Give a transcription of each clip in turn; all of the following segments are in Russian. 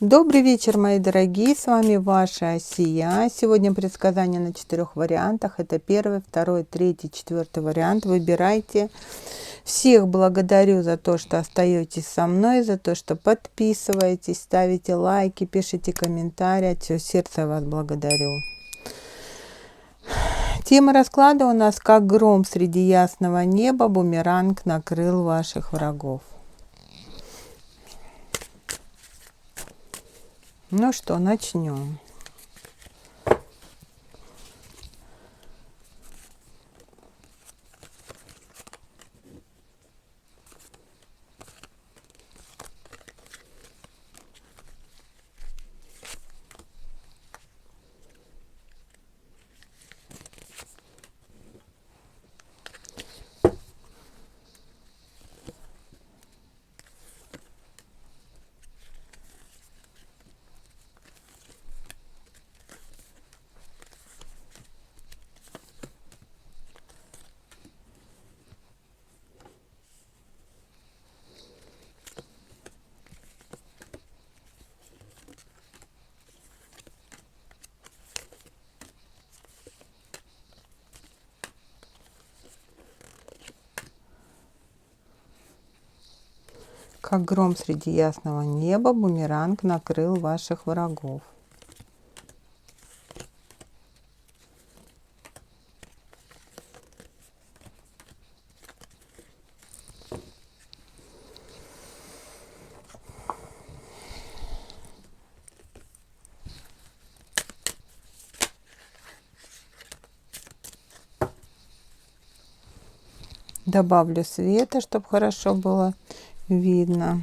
Добрый вечер, мои дорогие, с вами ваша Асия. Сегодня предсказание на 4 вариантах. Это первый, второй, третий, четвертый вариант. Выбирайте. Всех благодарю за то, что остаетесь со мной, за то, что подписываетесь, ставите лайки, пишите комментарии. От всего сердца вас благодарю. Тема расклада у нас «Как гром среди ясного неба бумеранг накрыл ваших врагов». Ну что, начнем. Как гром среди ясного неба бумеранг накрыл ваших врагов. Добавлю света, чтобы хорошо было видно.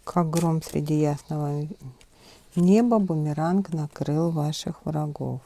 Как гром среди ясного неба бумеранг накрыл ваших врагов.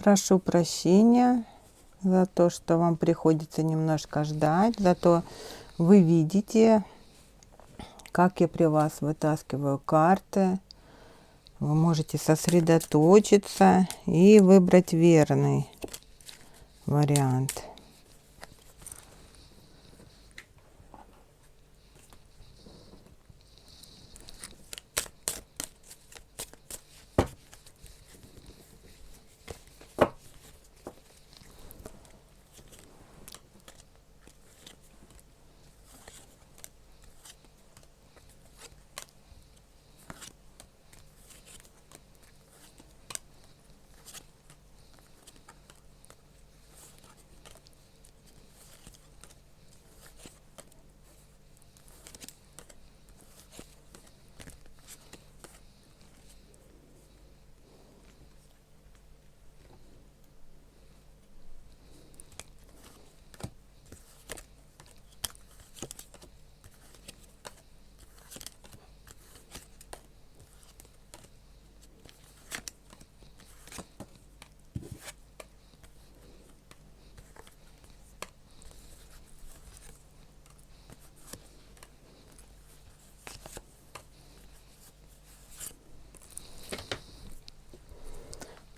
Прошу прощения за то, что вам приходится немножко ждать, зато вы видите, как я при вас вытаскиваю карты. Вы можете сосредоточиться и выбрать верный вариант.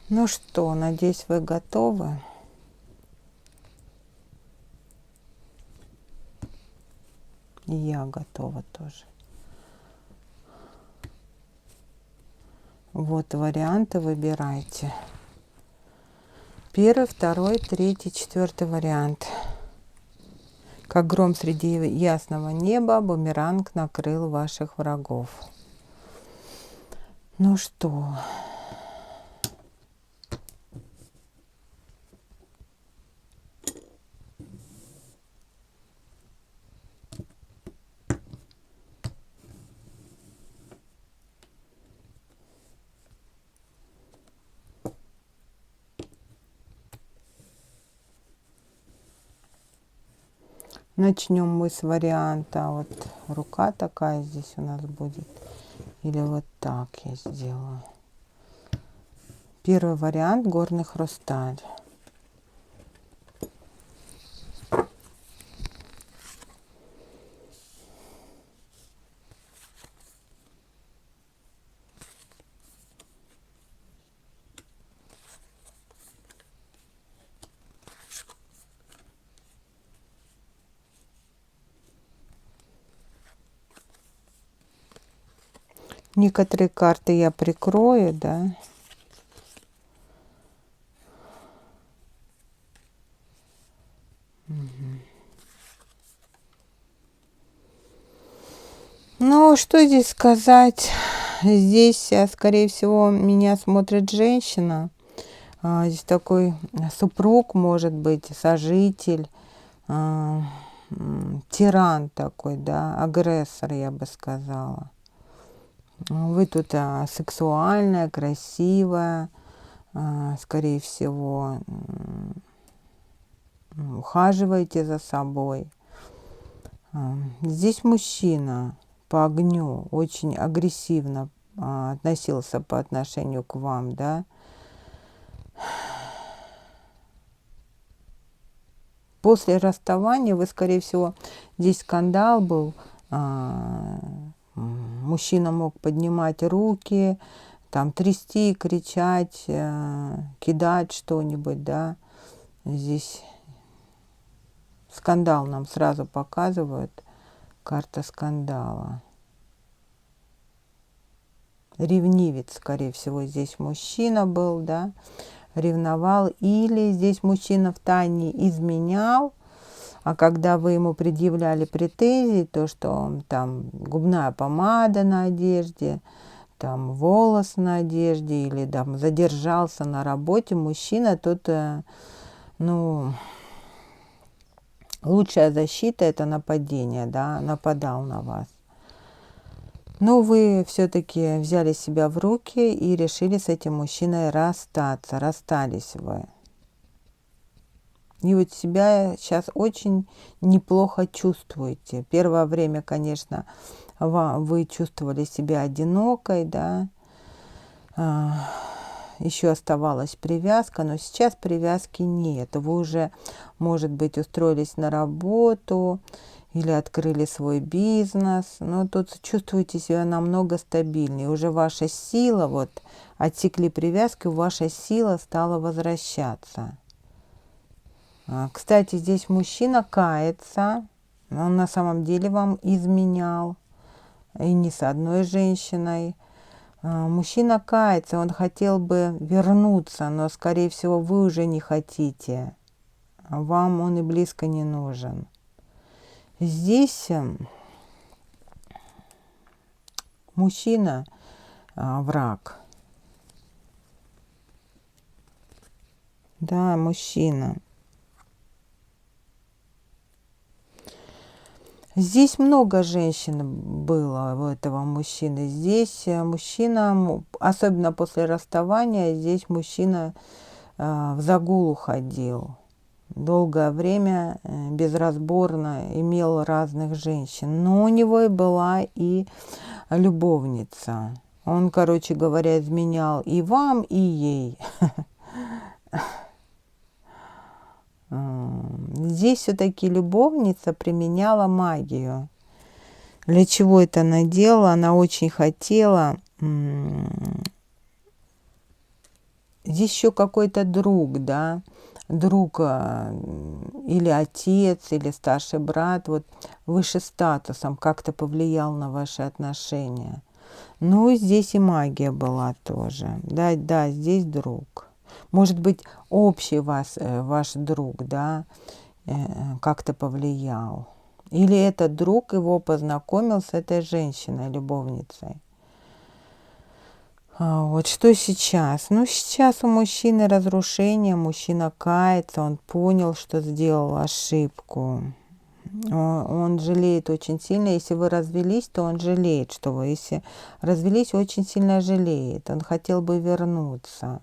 Ну что, надеюсь, вы готовы. И я готова тоже. Вот варианты, выбирайте. Первый, второй, третий, четвертый вариант. Как гром среди ясного неба, бумеранг накрыл ваших врагов. Ну что? Начнем мы с варианта, вот рука такая здесь у нас будет, или вот так я сделаю. Первый вариант — горный хрусталь. Некоторые карты я прикрою, да. Ну, что здесь сказать? Здесь, скорее всего, меня смотрит женщина. Здесь такой супруг, может быть, сожитель, тиран такой, да, агрессор, я бы сказала. Вы тут сексуальная, красивая, скорее всего, ухаживаете за собой. Здесь мужчина по огню очень агрессивно относился по отношению к вам, да. После расставания вы, скорее всего, здесь скандал был, мужчина мог поднимать руки, там трясти, кричать, кидать что-нибудь, да. Здесь скандал нам сразу показывают, карта скандала. Ревнивец, скорее всего, здесь мужчина был, да, ревновал, или здесь мужчина втайне изменял, а когда вы ему предъявляли претензии, то, что там губная помада на одежде, там волос на одежде, или там задержался на работе, мужчина тут, ну, лучшая защита — это нападение, да, нападал на вас. Но вы все-таки взяли себя в руки и решили с этим мужчиной расстаться. Расстались вы. И вот себя сейчас очень неплохо чувствуете. Первое время, конечно, вы чувствовали себя одинокой, да. Еще оставалась привязка, но сейчас привязки нет. Вы уже, может быть, устроились на работу или открыли свой бизнес, но тут чувствуете себя намного стабильнее. Уже ваша сила, вот отсекли привязки, ваша сила стала возвращаться. Кстати, здесь мужчина кается, он на самом деле вам изменял, и не с одной женщиной. Мужчина кается, он хотел бы вернуться, но, скорее всего, вы уже не хотите. Вам он и близко не нужен. Здесь мужчина враг. Да, мужчина. Здесь много женщин было у этого мужчины. Здесь мужчина, особенно после расставания, здесь мужчина в загул уходил. Долгое время безразборно имел разных женщин. Но у него и была и любовница. Он, короче говоря, изменял и вам, и ей. Здесь все-таки любовница применяла магию. Для чего это она делала? Она очень хотела здесь еще какой-то друг, да, друг или отец, или старший брат, вот выше статусом как-то повлиял на ваши отношения. Ну, здесь и магия была тоже. Да, да, здесь друг. Может быть, общий ваш друг, да, как-то повлиял. Или этот друг его познакомил с этой женщиной, любовницей. Вот что сейчас? Ну, сейчас у мужчины разрушение, мужчина кается, он понял, что сделал ошибку. Он жалеет очень сильно. Если вы развелись, то он жалеет, что вы. Если развелись, очень сильно жалеет. Он хотел бы вернуться.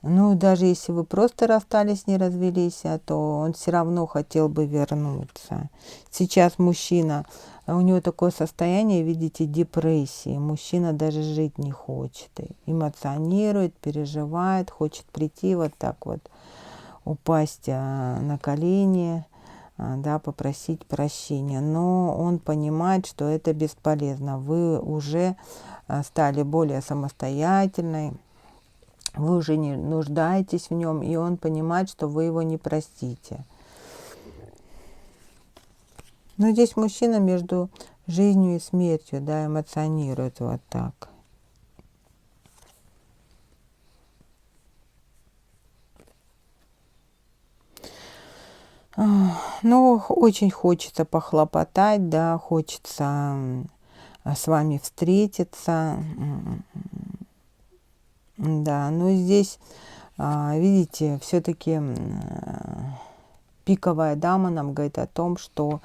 Ну, даже если вы просто расстались, не развелись, то он все равно хотел бы вернуться. Сейчас мужчина, у него такое состояние, видите, депрессии. Мужчина даже жить не хочет. Эмоционирует, переживает, хочет прийти вот так вот, упасть на колени, да, попросить прощения. Но он понимает, что это бесполезно. Вы уже стали более самостоятельной. Вы уже не нуждаетесь в нем, и он понимает, что вы его не простите. Но здесь мужчина между жизнью и смертью, да, эмоционирует вот так. Ну, очень хочется похлопотать, да, хочется с вами встретиться. Да, но здесь, видите, все-таки пиковая дама нам говорит о том, что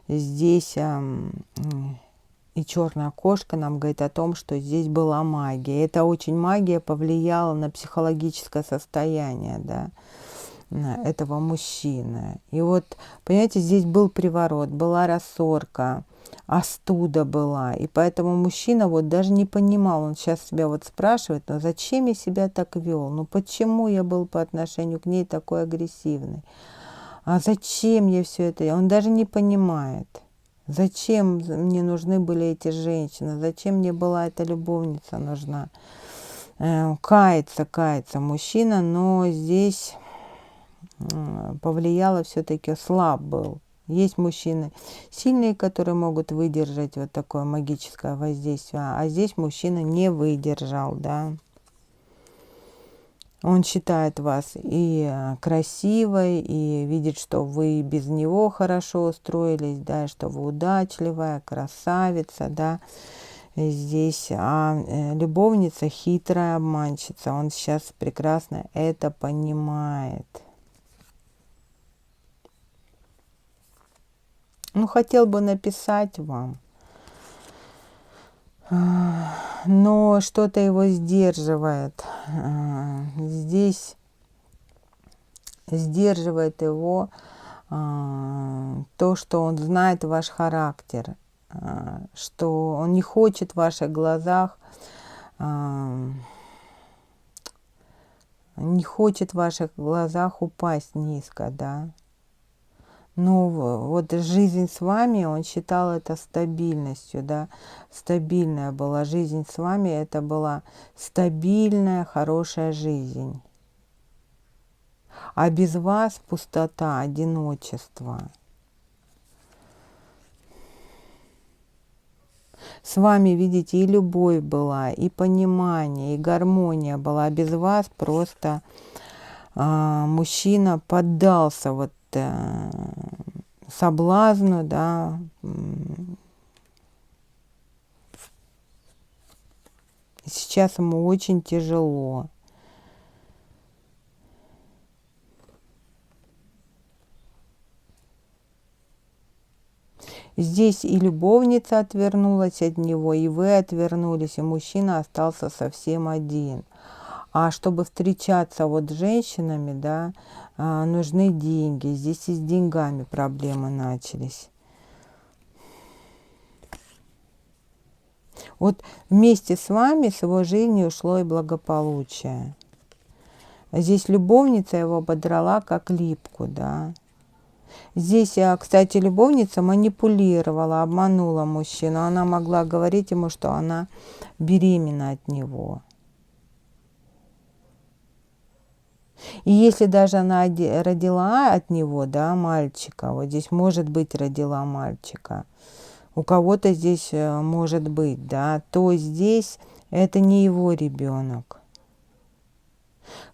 здесь и черная кошка нам говорит о том, что здесь была магия. Это очень магия повлияла на психологическое состояние, да, этого мужчины. И вот, понимаете, здесь был приворот, была рассорка, остуда была. И поэтому мужчина вот даже не понимал, он сейчас себя вот спрашивает, ну зачем я себя так вел? Ну почему я был по отношению к ней такой агрессивный? А зачем я все это? Он даже не понимает. Зачем мне нужны были эти женщины? Зачем мне была эта любовница нужна? Кается мужчина, но здесь повлияло все-таки, слаб был. Есть мужчины сильные, которые могут выдержать вот такое магическое воздействие, а здесь мужчина не выдержал, да. Он считает вас и красивой, и видит, что вы без него хорошо устроились, да, что вы удачливая, красавица, да. Здесь, любовница хитрая обманщица, он сейчас прекрасно это понимает. Ну, хотел бы написать вам, но что-то его сдерживает. Здесь сдерживает его то, что он знает ваш характер, что он не хочет в ваших глазах, упасть низко, да. Ну, вот жизнь с вами, он считал это стабильностью, да, стабильная была жизнь с вами, это была стабильная, хорошая жизнь. А без вас пустота, одиночество. С вами, видите, и любовь была, и понимание, и гармония была, а без вас просто мужчина поддался вот соблазну, да, сейчас ему очень тяжело. Здесь и любовница отвернулась от него, и вы отвернулись, и мужчина остался совсем один. А чтобы встречаться вот с женщинами, да, нужны деньги. Здесь и с деньгами проблемы начались. Вот вместе с вами, с его жизнью ушло и благополучие. Здесь любовница его ободрала как липку, да. Здесь, кстати, любовница манипулировала, обманула мужчину. Она могла говорить ему, что она беременна от него. И если даже она родила от него, да, мальчика, вот здесь может быть родила мальчика, у кого-то здесь может быть, да, то здесь это не его ребенок.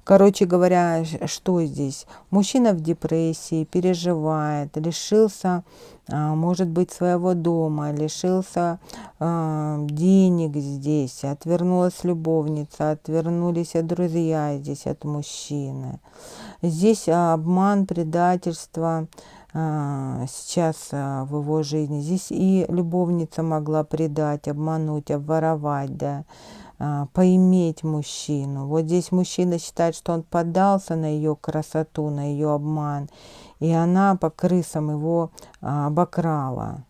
Короче говоря, что здесь? Мужчина в депрессии, переживает, лишился, может быть, своего дома, лишился денег здесь, отвернулась любовница, отвернулись друзья здесь от мужчины. Здесь обман, предательство сейчас в его жизни. Здесь и любовница могла предать, обмануть, обворовать, да, поиметь мужчину. Вот здесь мужчина считает, что он поддался на ее красоту, на ее обман, и она по крысам его обокрала.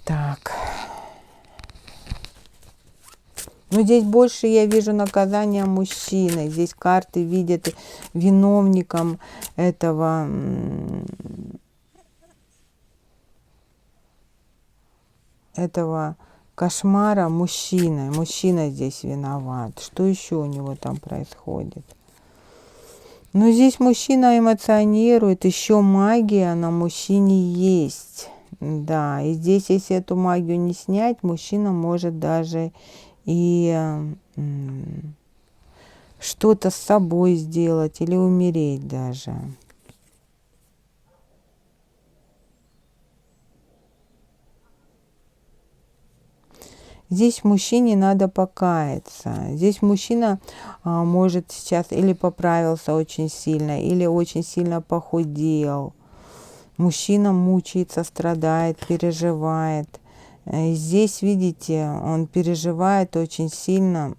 Так. Но здесь больше я вижу наказание мужчины. Здесь карты видят виновником этого кошмара мужчина. Мужчина здесь виноват. Что еще у него там происходит? Но здесь мужчина эмоционирует. Еще магия на мужчине есть. Да, и здесь, если эту магию не снять, мужчина может даже и что-то с собой сделать или умереть даже. Здесь мужчине надо покаяться. Здесь мужчина может сейчас или поправился очень сильно, или очень сильно похудел. Мужчина мучается, страдает, переживает. Здесь, видите, он переживает очень сильно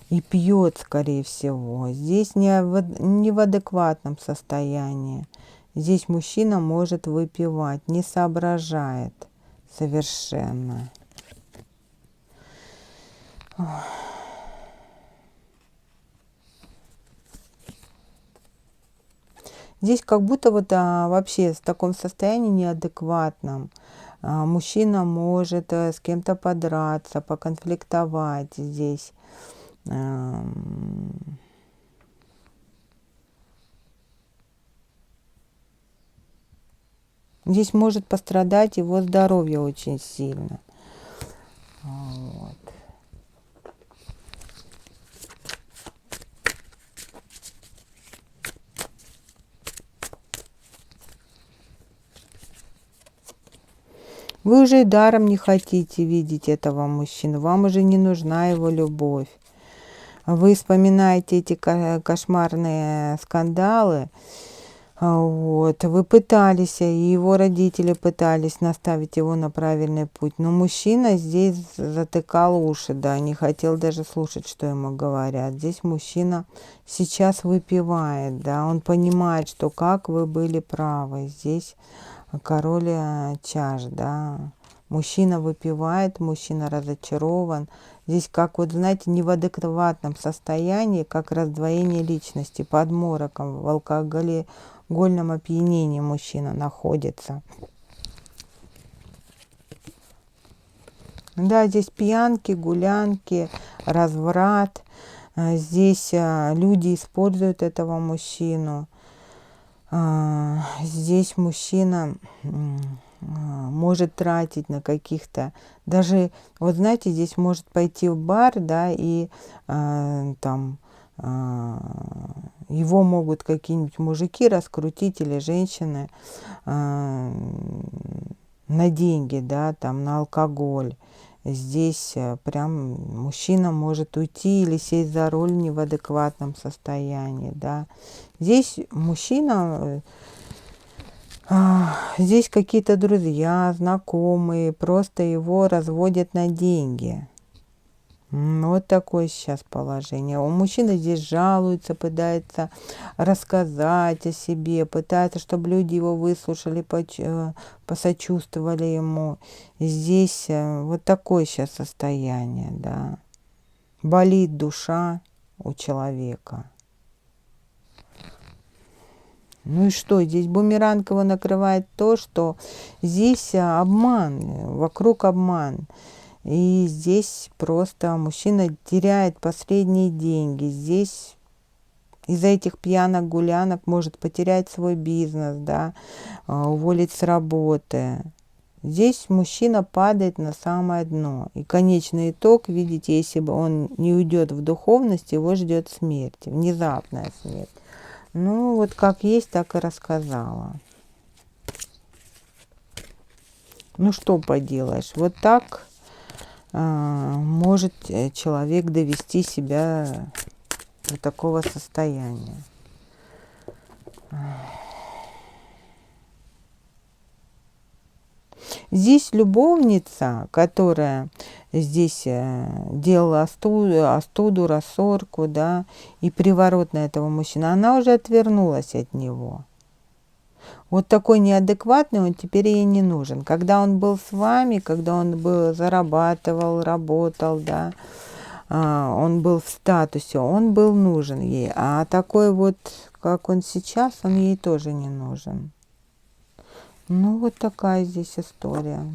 и пьет, скорее всего. Здесь не в адекватном состоянии. Здесь мужчина может выпивать, не соображает совершенно. Здесь как будто вот вообще в таком состоянии неадекватном. Мужчина может с кем-то подраться, поконфликтовать здесь. Здесь может пострадать его здоровье очень сильно. Вот. Вы уже и даром не хотите видеть этого мужчину, вам уже не нужна его любовь. Вы вспоминаете эти кошмарные скандалы, вот, вы пытались, и его родители пытались наставить его на правильный путь, но мужчина здесь затыкал уши, да, не хотел даже слушать, что ему говорят. Здесь мужчина сейчас выпивает, да, он понимает, что как вы были правы, здесь король чаш, да. Мужчина выпивает, мужчина разочарован. Здесь, как вот, знаете, не в адекватном состоянии, как раздвоение личности, под мороком, в алкогольном опьянении мужчина находится. Да, здесь пьянки, гулянки, разврат. Здесь люди используют этого мужчину. Здесь мужчина может тратить на каких-то, даже, вот знаете, здесь может пойти в бар, да, и там его могут какие-нибудь мужики раскрутить или женщины на деньги, да, там, на алкоголь. Здесь прям мужчина может уйти или сесть за руль не в адекватном состоянии, да. Здесь мужчина, здесь какие-то друзья, знакомые, просто его разводят на деньги. Вот такое сейчас положение. У мужчины здесь жалуется, пытается рассказать о себе, пытается, чтобы люди его выслушали, посочувствовали ему. Здесь вот такое сейчас состояние, да. Болит душа у человека. Ну и что? Здесь бумеранг его накрывает то, что здесь обман, вокруг обман. И здесь просто мужчина теряет последние деньги. Здесь из-за этих пьянок, гулянок может потерять свой бизнес, да, уволить с работы. Здесь мужчина падает на самое дно. И конечный итог, видите, если бы он не уйдет в духовность, его ждет смерть, внезапная смерть. Ну, вот как есть, так и рассказала. Ну, что поделаешь, вот так может человек довести себя до такого состояния. Здесь любовница, которая здесь делала остуду, рассорку, да, и приворот на этого мужчину, она уже отвернулась от него. Вот такой неадекватный он теперь ей не нужен. Когда он был с вами, когда он зарабатывал, работал, да, он был в статусе, он был нужен ей. А такой вот, как он сейчас, он ей тоже не нужен. Ну, вот такая здесь история.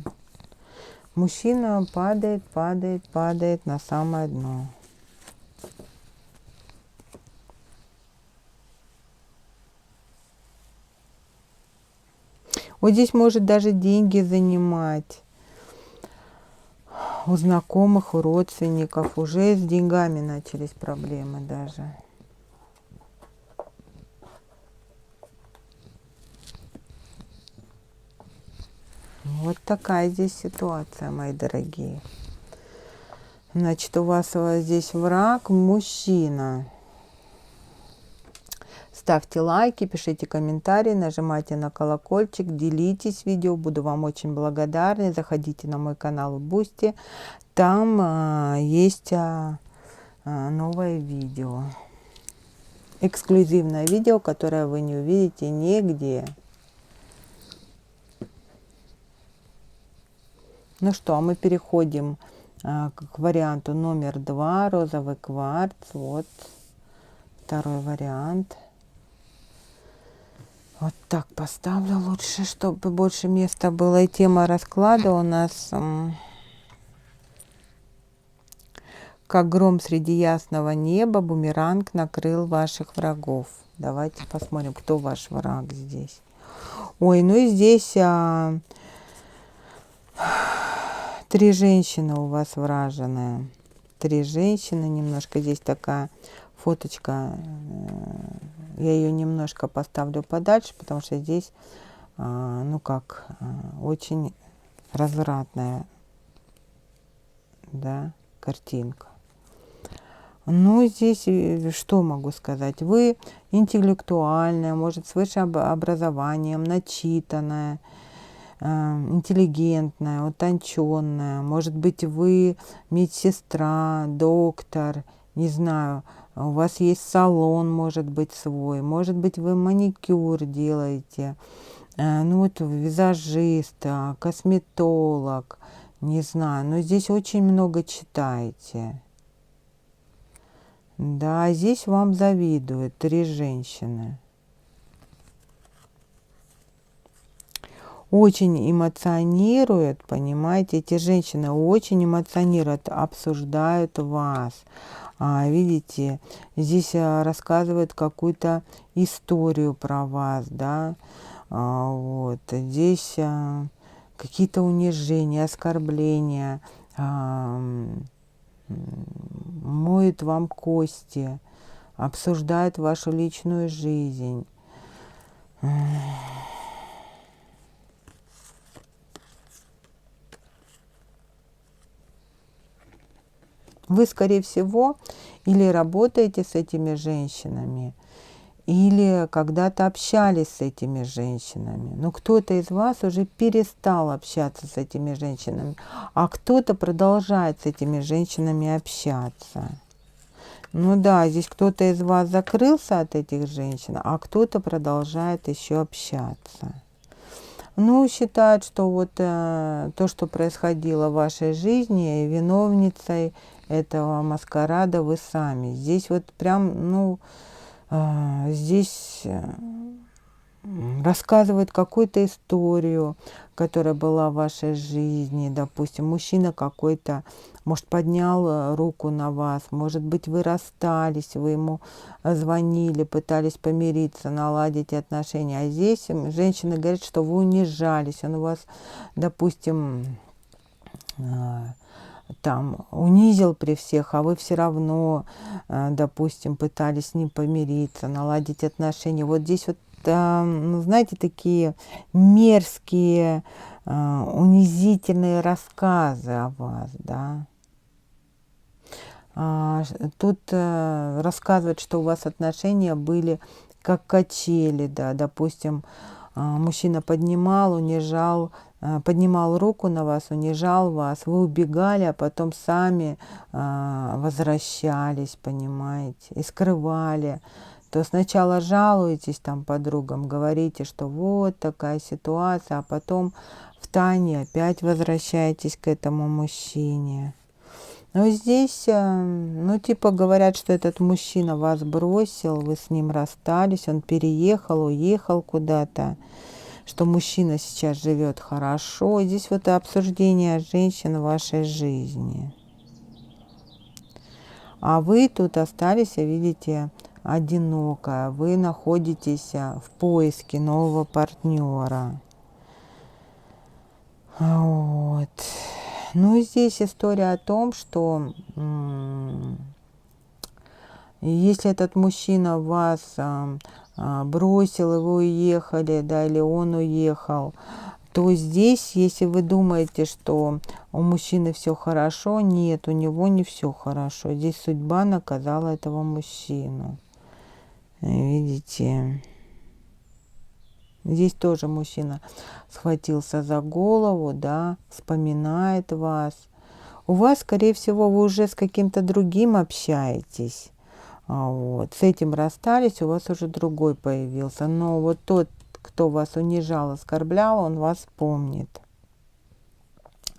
Мужчина падает, падает, падает на самое дно. Вот здесь может даже деньги занимать. У знакомых, у родственников уже с деньгами начались проблемы даже. Вот такая здесь ситуация, мои дорогие. Значит, у вас здесь враг, мужчина. Ставьте лайки, пишите комментарии, нажимайте на колокольчик, делитесь видео, буду вам очень благодарна. Заходите на мой канал в Бусти, там есть новое видео. Эксклюзивное видео, которое вы не увидите нигде. Ну что, а мы переходим к варианту номер 2, розовый кварц. Вот второй вариант. Вот так поставлю лучше, чтобы больше места было. И тема расклада у нас как гром среди ясного неба, бумеранг накрыл ваших врагов. Давайте посмотрим, кто ваш враг здесь. Ой, ну и здесь 3 женщины у вас враженные. 3 женщины, немножко здесь такая фоточка. Я ее немножко поставлю подальше, потому что здесь, ну как, очень развратная, да, картинка. Ну, здесь что могу сказать? Вы интеллектуальная, может, с высшим образованием, начитанная, интеллигентная, утонченная. Может быть, вы медсестра, доктор, не знаю, у вас есть салон, может быть, свой. Может быть, вы маникюр делаете. Ну, вот визажист, косметолог, не знаю. Но здесь очень много читаете. Да, здесь вам завидуют 3 женщины. Очень эмоционируют, понимаете, эти женщины очень эмоционируют, обсуждают вас. Видите, здесь рассказывают какую-то историю про вас, да, вот, здесь какие-то унижения, оскорбления, моют вам кости, обсуждают вашу личную жизнь. Вы, скорее всего, или работаете с этими женщинами, или когда-то общались с этими женщинами. Но кто-то из вас уже перестал общаться с этими женщинами, а кто-то продолжает с этими женщинами общаться. Ну да, здесь кто-то из вас закрылся от этих женщин, а кто-то продолжает еще общаться. Ну, считают, что вот то, что происходило в вашей жизни, виновницей этого маскарада вы сами. Здесь вот прям, ну, здесь рассказывает какую-то историю, которая была в вашей жизни. Допустим, мужчина какой-то, может, поднял руку на вас, может быть, вы расстались, вы ему звонили, пытались помириться, наладить отношения. А здесь женщина говорит, что вы унижались, он у вас, допустим, там унизил при всех, а вы все равно, допустим, пытались с ним помириться, наладить отношения. Вот здесь вот, ну, знаете, такие мерзкие, унизительные рассказы о вас, да. Тут рассказывают, что у вас отношения были как качели, да, допустим, мужчина поднимал, унижал, поднимал руку на вас, унижал вас, вы убегали, а потом сами возвращались, понимаете, и скрывали. То сначала жалуетесь там подругам, говорите, что вот такая ситуация, а потом втайне опять возвращаетесь к этому мужчине. Но здесь, ну, типа говорят, что этот мужчина вас бросил, вы с ним расстались, он переехал, уехал куда-то, что мужчина сейчас живет хорошо. Здесь вот обсуждение женщин в вашей жизни. А вы тут остались, видите, одинокая. Вы находитесь в поиске нового партнера. Вот. Ну и здесь история о том, что если этот мужчина вас бросил, и вы уехали, да, или он уехал, то здесь, если вы думаете, что у мужчины все хорошо, нет, у него не все хорошо. Здесь судьба наказала этого мужчину. Видите? Здесь тоже мужчина схватился за голову, да, вспоминает вас. У вас, скорее всего, вы уже с каким-то другим общаетесь. Вот. С этим расстались, у вас уже другой появился. Но вот тот, кто вас унижал, оскорблял, он вас помнит.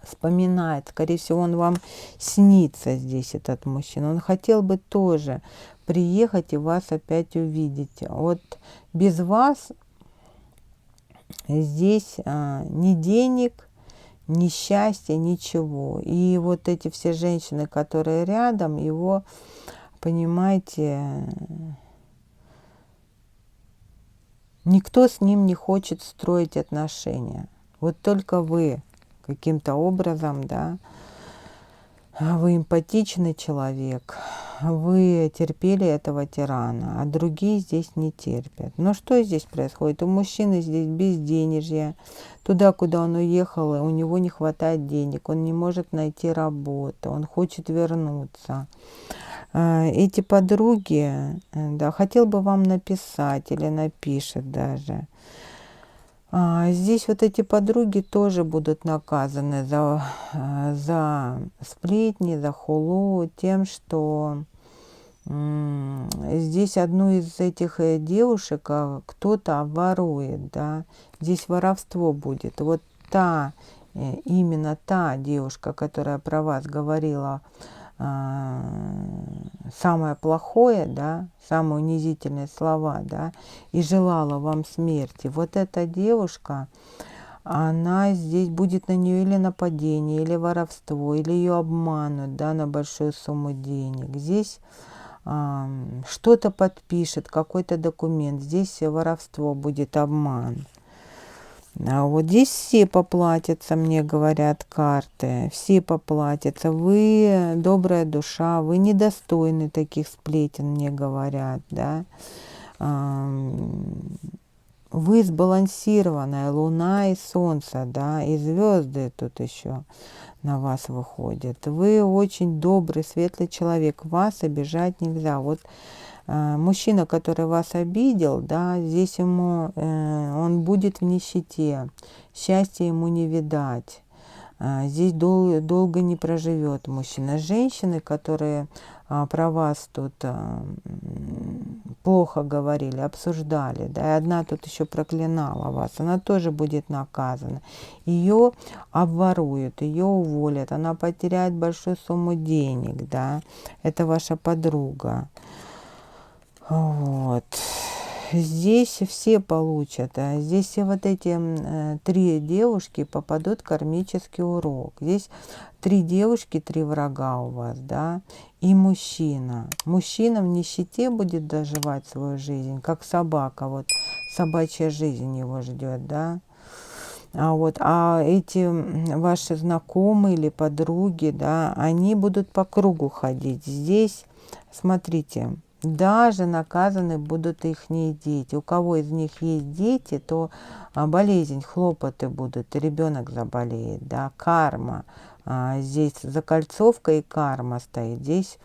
Вспоминает. Скорее всего, он вам снится здесь, этот мужчина. Он хотел бы тоже приехать и вас опять увидеть. Вот без вас здесь ни денег, ни счастья, ничего. И вот эти все женщины, которые рядом, его, понимаете, никто с ним не хочет строить отношения. Вот только вы каким-то образом, да, вы эмпатичный человек, вы терпели этого тирана, а другие здесь не терпят. Но что здесь происходит? У мужчины здесь безденежье. Туда, куда он уехал, у него не хватает денег, он не может найти работу, он хочет вернуться. Эти подруги, да, хотел бы вам написать или напишет даже. Здесь вот эти подруги тоже будут наказаны за сплетни, за хулу, тем, что здесь одну из этих девушек кто-то ворует, да, здесь воровство будет. Вот именно та девушка, которая про вас говорила самое плохое, да, самые унизительные слова, да, и желала вам смерти. Вот эта девушка, она здесь будет на нее или нападение, или воровство, или ее обманут, да, на большую сумму денег. Здесь что-то подпишет, какой-то документ. Здесь воровство будет, обман. А вот здесь все поплатятся, мне говорят карты, все поплатятся. Вы добрая душа, вы недостойны таких сплетен, мне говорят, да. Вы сбалансированная, луна и солнце, да, и звезды тут еще на вас выходят. Вы очень добрый, светлый человек, вас обижать нельзя. Вот мужчина, который вас обидел, да, здесь ему, он будет в нищете, счастья ему не видать. Здесь долго не проживет мужчина. Женщины, которые про вас тут плохо говорили, обсуждали, да, и одна тут еще проклинала вас, она тоже будет наказана. Ее обворуют, ее уволят, она потеряет большую сумму денег, да, это ваша подруга. Вот. здесь все получат. Здесь все вот эти 3 девушки попадут в кармический урок. Здесь 3 девушки, 3 врага у вас, да, и мужчина. Мужчина в нищете будет доживать свою жизнь, как собака, вот собачья жизнь его ждет, да. А эти ваши знакомые или подруги, да, они будут по кругу ходить. Здесь, смотрите, даже наказаны будут ихние дети. У кого из них есть дети, то болезнь, хлопоты будут, ребенок заболеет, да, карма. Здесь закольцовка и карма стоит. Здесь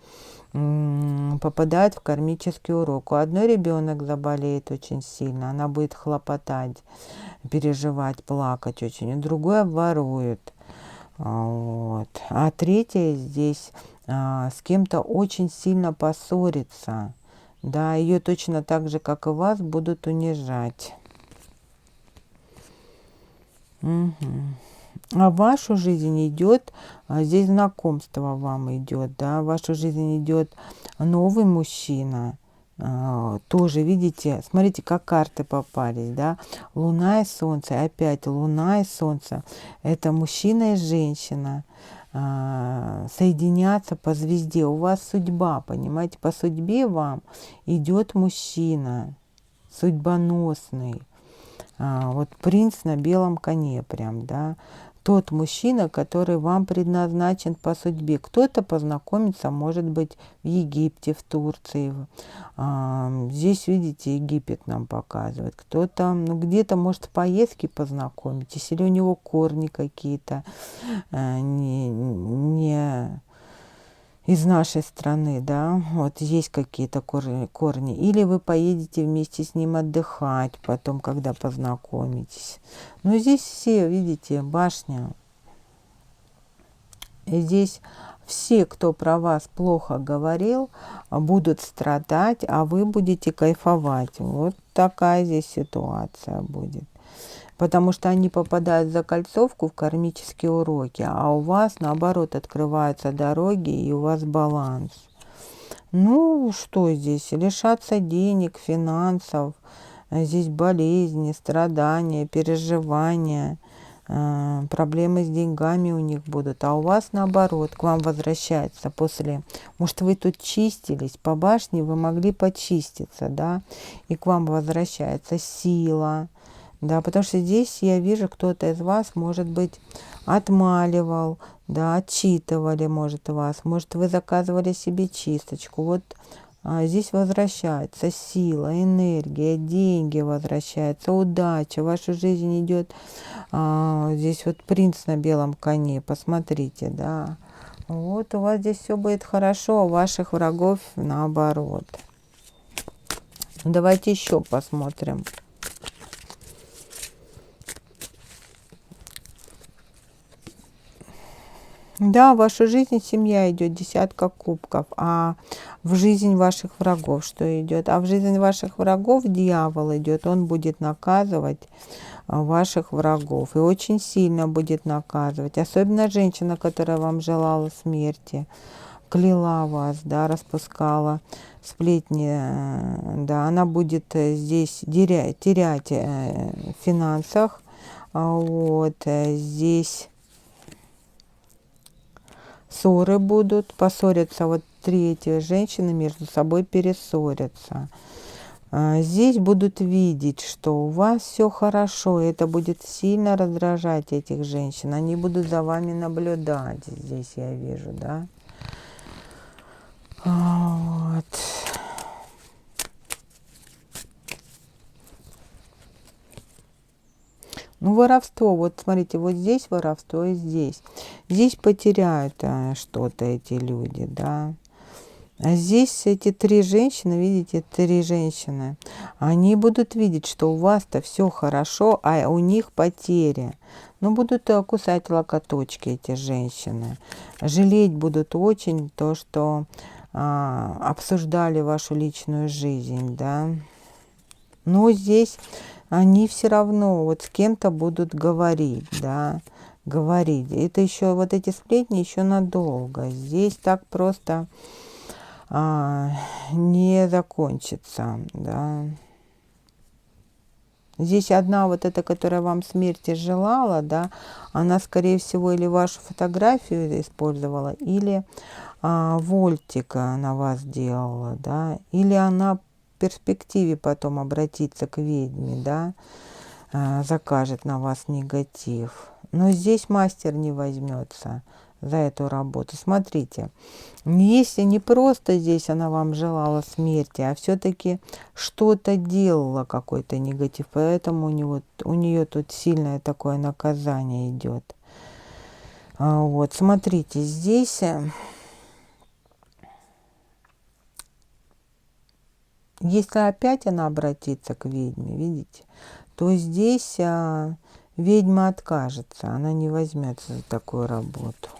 попадает в кармический урок. У одной ребенок заболеет очень сильно, она будет хлопотать, переживать, плакать очень. У другой обворует. Вот. А третья здесь с кем-то очень сильно поссорится. Да, ее точно так же, как и вас, будут унижать. Угу. А в вашу жизнь идет, здесь знакомство вам идет, да, в вашу жизнь идет новый мужчина. Тоже, видите, смотрите, как карты попались, да, Луна и Солнце, опять Луна и Солнце, это мужчина и женщина, соединяться по звезде, у вас судьба, понимаете, по судьбе вам идет мужчина, судьбоносный, вот принц на белом коне прям, да, тот мужчина, который вам предназначен по судьбе. Кто-то познакомится, может быть, в Египте, в Турции. Здесь, видите, Египет нам показывает. Кто-то, где-то, может, в поездке познакомитесь, или у него корни какие-то не из нашей страны, да, вот есть какие-то корни. Или вы поедете вместе с ним отдыхать потом, когда познакомитесь. Но здесь все, видите, башня. И здесь все, кто про вас плохо говорил, будут страдать, а вы будете кайфовать. Вот такая здесь ситуация будет. Потому что они попадают в закольцовку, в кармические уроки, а у вас, наоборот, открываются дороги, и у вас баланс. Ну, что здесь? Лишаться денег, финансов, здесь болезни, страдания, переживания, проблемы с деньгами у них будут. А у вас, наоборот, к вам возвращается после... Может, вы тут чистились, по башне вы могли почиститься, да, и к вам возвращается сила. Да, потому что здесь я вижу, кто-то из вас, может быть, отмаливал, да, отчитывали, может, вас. Может, вы заказывали себе чисточку. Вот здесь возвращается сила, энергия, деньги возвращаются, удача. В вашу жизнь идет здесь вот принц на белом коне. Посмотрите, да. Вот у вас здесь все будет хорошо, а у ваших врагов наоборот. Давайте еще посмотрим. Да, в вашу жизнь семья идет, 10 кубков, а в жизнь ваших врагов что идет? А в жизнь ваших врагов дьявол идет, он будет наказывать ваших врагов и очень сильно будет наказывать. Особенно женщина, которая вам желала смерти, кляла вас, да, распускала сплетни, да, она будет здесь терять в финансах, вот, здесь ссоры будут, поссорятся, вот 3 женщины между собой перессорятся. Здесь будут видеть, что у вас все хорошо, и это будет сильно раздражать этих женщин. Они будут за вами наблюдать, здесь я вижу, да. Вот. Ну, воровство, вот смотрите, вот здесь воровство и здесь. Здесь потеряют что-то эти люди, да. А здесь эти 3 женщины, видите, 3 женщины, они будут видеть, что у вас-то все хорошо, а у них потери. Но будут кусать локоточки эти женщины. Жалеть будут очень то, что обсуждали вашу личную жизнь, да. Но здесь они все равно вот с кем-то будут говорить, да, говорить. Это еще, вот эти сплетни еще надолго. Здесь так просто не закончится, да. Здесь одна вот эта, которая вам смерти желала, да, она, скорее всего, или вашу фотографию использовала, или вольтика на вас делала, да, или она в перспективе потом обратится к ведьме, да, закажет на вас негатив. Но здесь мастер не возьмется за эту работу. Смотрите, если не просто здесь она вам желала смерти, а все-таки что-то делала, какой-то негатив, поэтому у нее тут сильное такое наказание идет. Вот, смотрите, здесь, если опять она обратится к ведьме, видите, то здесь ведьма откажется, она не возьмется за такую работу.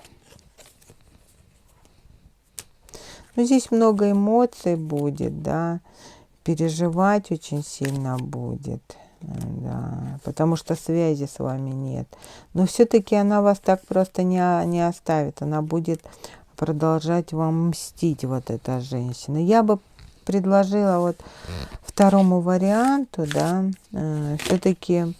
Но здесь много эмоций будет, да, переживать очень сильно будет, да, потому что связи с вами нет. Но все-таки она вас так просто не оставит, она будет продолжать вам мстить, вот эта женщина. Я бы предложила вот второму варианту, да, все-таки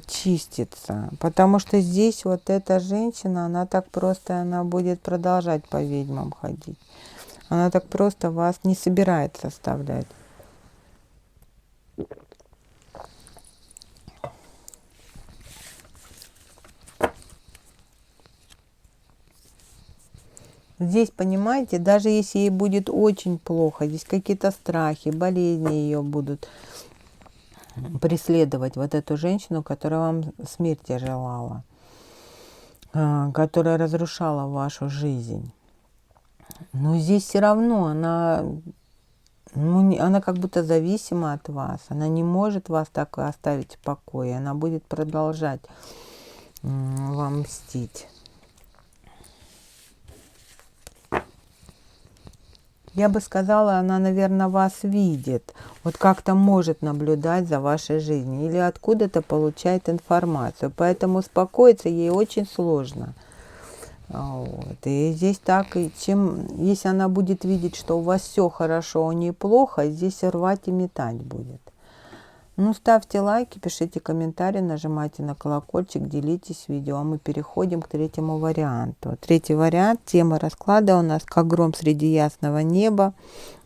чиститься, потому что здесь вот эта женщина, она так просто, она будет продолжать по ведьмам ходить. Она так просто вас не собирается оставлять. Здесь, понимаете, даже если ей будет очень плохо, здесь какие-то страхи, болезни ее будут преследовать, вот эту женщину, которая вам смерти желала, которая разрушала вашу жизнь. Но здесь все равно она как будто зависима от вас. Она не может вас так оставить в покое. Она будет продолжать вам мстить. Я бы сказала, она, наверное, вас видит. Вот как-то может наблюдать за вашей жизнью. Или откуда-то получает информацию. Поэтому успокоиться ей очень сложно. Вот. И здесь так, если она будет видеть, что у вас все хорошо, у нее плохо, здесь рвать и метать будет. Ну, ставьте лайки, пишите комментарии, нажимайте на колокольчик, делитесь видео. А мы переходим к третьему варианту. Третий вариант, тема расклада у нас «Как гром среди ясного неба,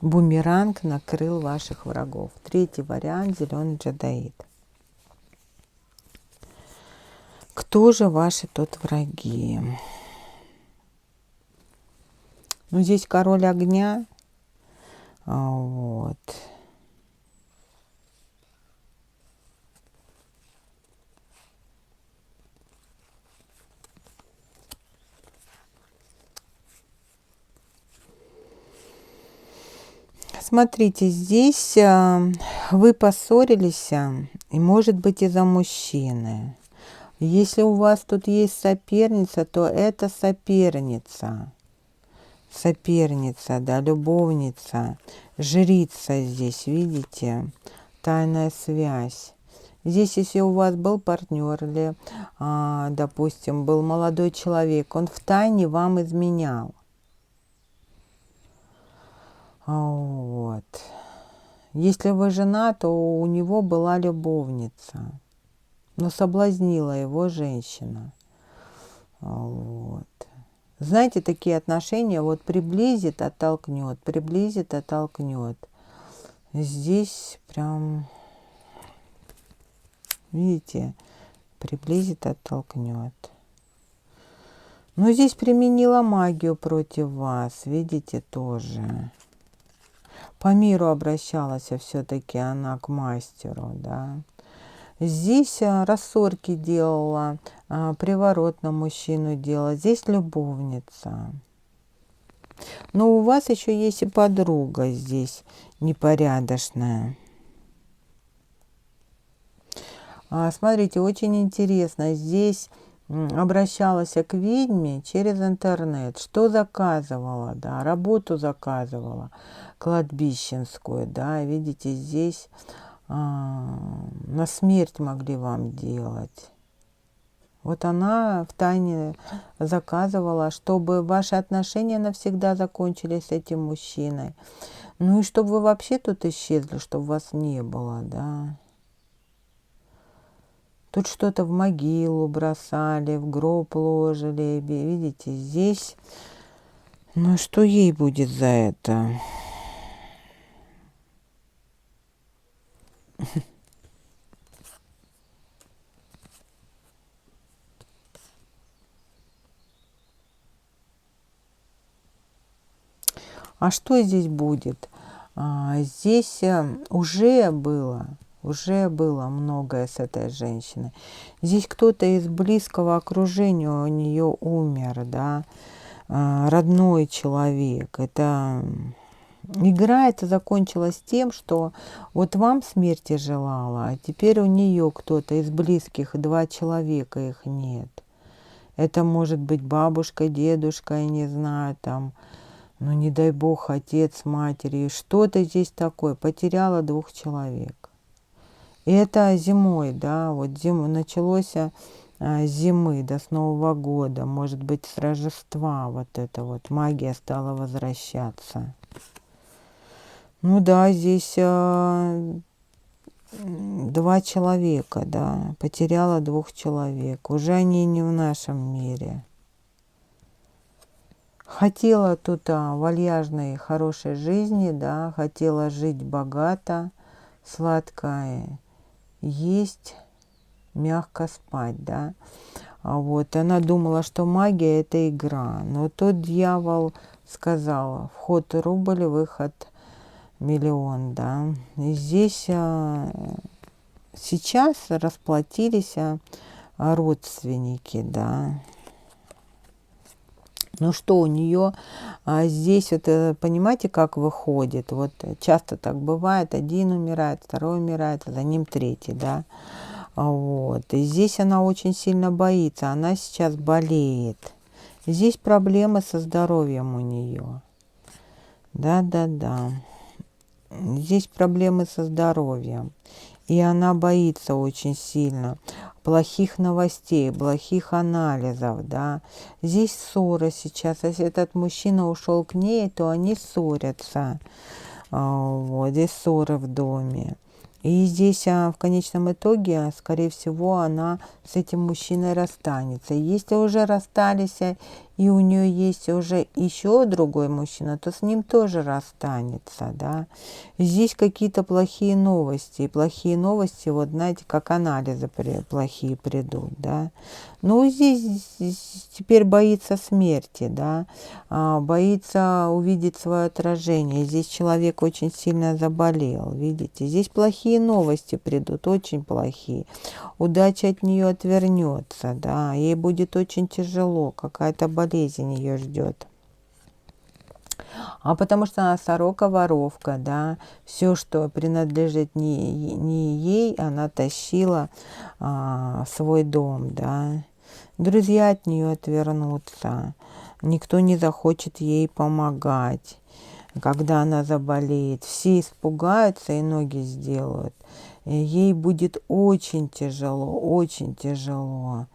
бумеранг накрыл ваших врагов». Третий вариант, зеленый джадаид. Кто же ваши тут враги? Ну, здесь король огня. Вот. Смотрите, здесь вы поссорились, и может быть из-за мужчины. Если у вас тут есть соперница, то это соперница. Соперница, да, любовница, жрица здесь, видите, тайная связь. Здесь, если у вас был партнер или, допустим, был молодой человек, он втайне вам изменял. Вот. Если вы жена, то у него была любовница, но соблазнила его женщина. Вот. Знаете, такие отношения, вот приблизит, оттолкнет, приблизит, оттолкнет. Здесь прям, видите, приблизит, оттолкнет. Но здесь применила магию против вас, видите, тоже. По миру обращалась все-таки она к мастеру, да. Здесь рассорки делала, приворот на мужчину делала. Здесь любовница. Но у вас еще есть и подруга здесь непорядочная. Смотрите, очень интересно. Здесь обращалась к ведьме через интернет. Что заказывала? Да, работу заказывала, кладбищенскую. Да, видите, здесь на смерть могли вам делать. Вот она втайне заказывала, чтобы ваши отношения навсегда закончились с этим мужчиной. Ну и чтобы вы вообще тут исчезли, чтобы вас не было, да. Тут что-то в могилу бросали, в гроб ложили. Видите, здесь... Ну, что ей будет за это? А что здесь будет? Здесь уже было многое с этой женщиной. Здесь кто-то из близкого окружения у нее умер, да, родной человек. Это игра эта закончилась тем, что вот вам смерти желала, а теперь у нее кто-то из близких, 2 человека, их нет. Это может быть бабушка, дедушка, я не знаю, там, ну не дай бог, отец, матери. Что-то здесь такое. Потеряла 2 человек. И это зимой, да, вот началось с зимы, да, с Нового года, может быть, с Рождества вот эта вот магия стала возвращаться. Ну да, здесь 2 человека, да, потеряла 2 человек. Уже они не в нашем мире. Хотела тут вальяжной, хорошей жизни, да, хотела жить богато, сладко есть, мягко спать, да. Вот, она думала, что магия – это игра. Но тот дьявол сказал, вход рубль, выход миллион, да. И здесь сейчас расплатились родственники, да. Ну что, у нее здесь, вот, понимаете, как выходит? Вот часто так бывает, один умирает, второй умирает, а за ним третий, да. Вот. И здесь она очень сильно боится, она сейчас болеет. Здесь проблемы со здоровьем у нее. Да. Здесь проблемы со здоровьем. И она боится очень сильно плохих новостей, плохих анализов, да. Здесь ссора сейчас. Если этот мужчина ушел к ней, то они ссорятся. Вот, здесь ссоры в доме. И здесь в конечном итоге, скорее всего, она с этим мужчиной расстанется. Если уже расстались, и у нее есть уже еще другой мужчина, то с ним тоже расстанется, да. Здесь какие-то плохие новости. И плохие новости, вот знаете, как анализы плохие придут, да. Ну, здесь теперь боится смерти, да, боится увидеть свое отражение. Здесь человек очень сильно заболел, видите. Здесь плохие новости придут, очень плохие. Удача от нее отвернется, да, ей будет очень тяжело, какая-то болезнь ее ждет. А потому что она сорока-воровка, да, все, что принадлежит не ей, она тащила в свой дом, да. Друзья от нее отвернутся, никто не захочет ей помогать, когда она заболеет. Все испугаются и ноги сделают. Ей будет очень тяжело, очень тяжело.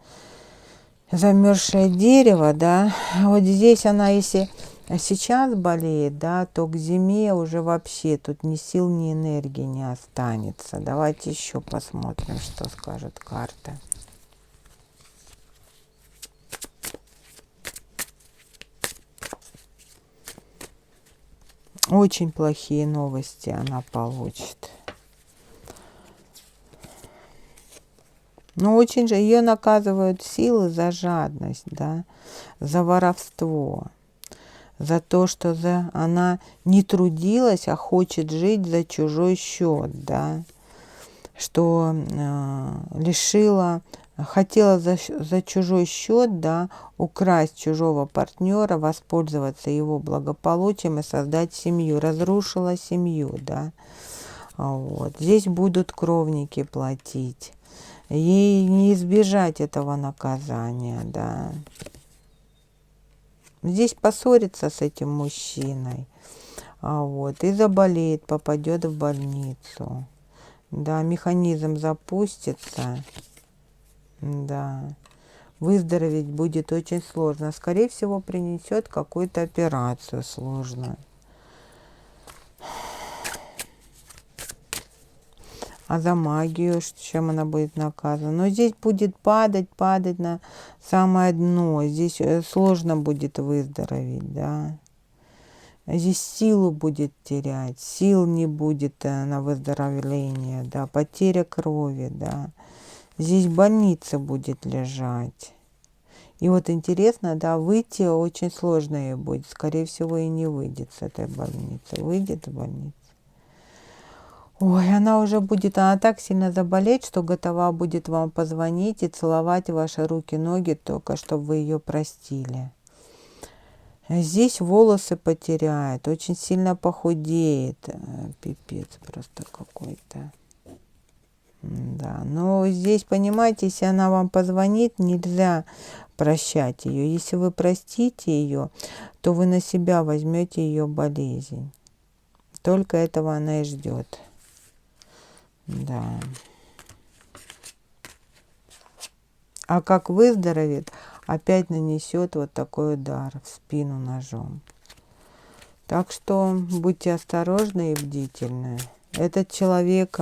Замерзшее дерево, да, вот здесь она, если сейчас болеет, да, то к зиме уже вообще тут ни сил, ни энергии не останется. Давайте еще посмотрим, что скажет карта. Очень плохие новости она получит. Но очень же ее наказывают силы за жадность, да, за воровство, за то, что она не трудилась, а хочет жить за чужой счет, да, что хотела за чужой счет, да, украсть чужого партнера, воспользоваться его благополучием и создать семью, разрушила семью, да. Вот. Здесь будут кровники платить. Ей не избежать этого наказания, да. Здесь поссорится с этим мужчиной, вот, и заболеет, попадет в больницу. Да, механизм запустится, да. Выздороветь будет очень сложно. Скорее всего, принесет какую-то операцию сложную. А за магию, чем она будет наказана? Но здесь будет падать на самое дно. Здесь сложно будет выздороветь, да. Здесь силу будет терять, сил не будет на выздоровление, да, потеря крови, да. Здесь больница будет лежать. И вот интересно, да, выйти очень сложно ей будет. Скорее всего, и не выйдет с этой больницы. Выйдет в больницу. Ой, она так сильно заболеть, что готова будет вам позвонить и целовать ваши руки, ноги, только чтобы вы ее простили. Здесь волосы потеряет, очень сильно похудеет. Пипец просто какой-то. Да, но здесь, понимаете, если она вам позвонит, нельзя прощать ее. Если вы простите ее, то вы на себя возьмете ее болезнь. Только этого она и ждет. Да. А как выздоровеет, опять нанесет вот такой удар в спину ножом. Так что будьте осторожны и бдительны. Этот человек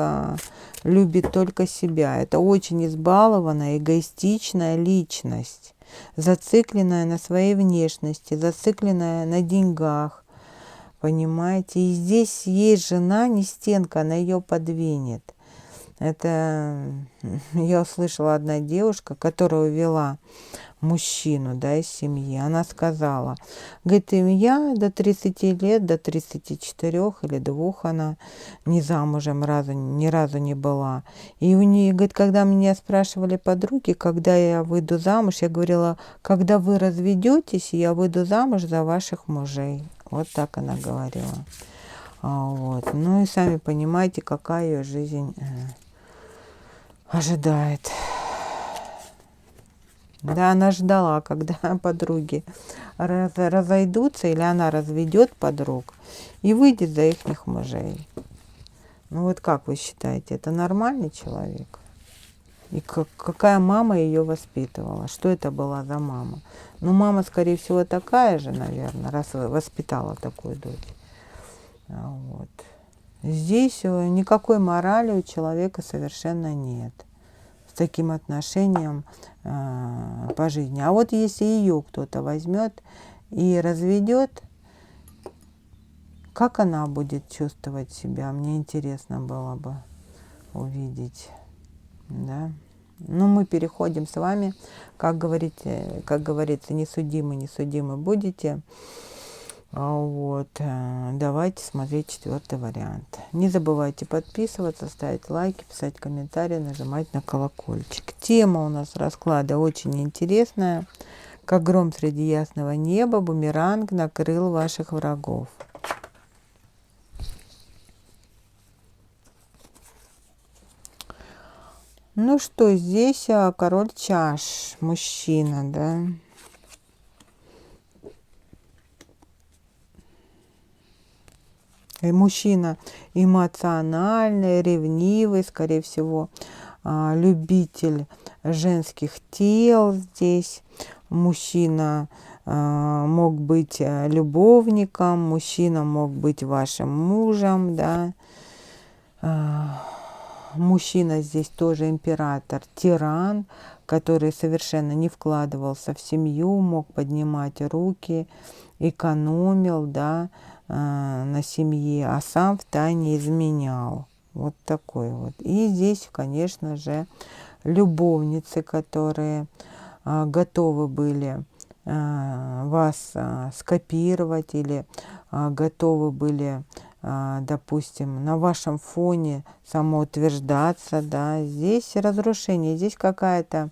любит только себя. Это очень избалованная, эгоистичная личность, зацикленная на своей внешности, зацикленная на деньгах. Понимаете? И здесь есть жена, не стенка, она ее подвинет. Это я услышала одна девушка, которая увела мужчину, да, из семьи. Она сказала, говорит, я до 30 лет, до 34 или 2 она не замужем ни разу не была. И у нее, говорит, когда меня спрашивали подруги, когда я выйду замуж, я говорила, когда вы разведетесь, я выйду замуж за ваших мужей. Вот так она говорила. Вот. Ну и сами понимаете, какая ее жизнь ожидает. Да, она ждала, когда подруги разойдутся, или она разведет подруг и выйдет за их мужей. Ну вот как вы считаете, это нормальный человек? И какая мама ее воспитывала? Что это была за мама? Ну, мама, скорее всего, такая же, наверное, раз воспитала такую дочь. Вот. Здесь никакой морали у человека совершенно нет. С таким отношением по жизни. А вот если ее кто-то возьмет и разведет, как она будет чувствовать себя? Мне интересно было бы увидеть. Да? Ну, мы переходим с вами, как говорится, не судимы будете. Вот, давайте смотреть 4-й вариант. Не забывайте подписываться, ставить лайки, писать комментарии, нажимать на колокольчик. Тема у нас расклада очень интересная. Как гром среди ясного неба, бумеранг накрыл ваших врагов. Ну что, здесь король чаш, мужчина, да. И мужчина эмоциональный, ревнивый, скорее всего, любитель женских тел здесь. Мужчина мог быть любовником, мужчина мог быть вашим мужем, да. Мужчина здесь тоже император, тиран, который совершенно не вкладывался в семью, мог поднимать руки, экономил, да, на семье, а сам втайне изменял. Вот такой вот. И здесь, конечно же, любовницы, которые готовы были вас скопировать или готовы были, допустим, на вашем фоне самоутверждаться, да, здесь разрушение, здесь какая-то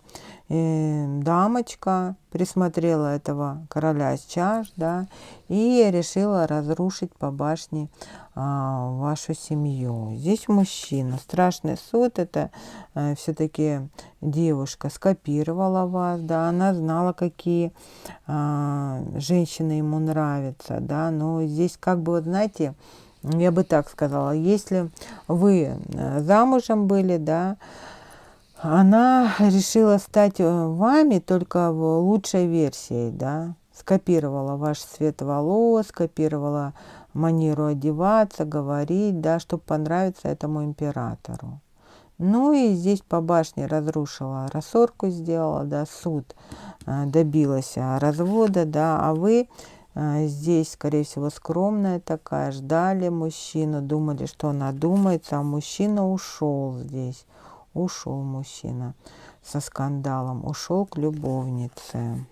дамочка присмотрела этого короля чаш, да, и решила разрушить по башне вашу семью. Здесь мужчина, страшный суд, это все-таки девушка скопировала вас, да, она знала, какие женщины ему нравятся, да, но здесь как бы, вот знаете, я бы так сказала, если вы замужем были, да, она решила стать вами только в лучшей версии, да, скопировала ваш цвет волос, скопировала манеру одеваться, говорить, да, чтобы понравиться этому императору. Ну и здесь по башне разрушила, рассорку сделала, да, суд, добилась развода, да, а вы здесь, скорее всего, скромная такая, ждали мужчину, думали, что он одумается, а мужчина ушел здесь, ушел мужчина со скандалом, ушел к любовнице.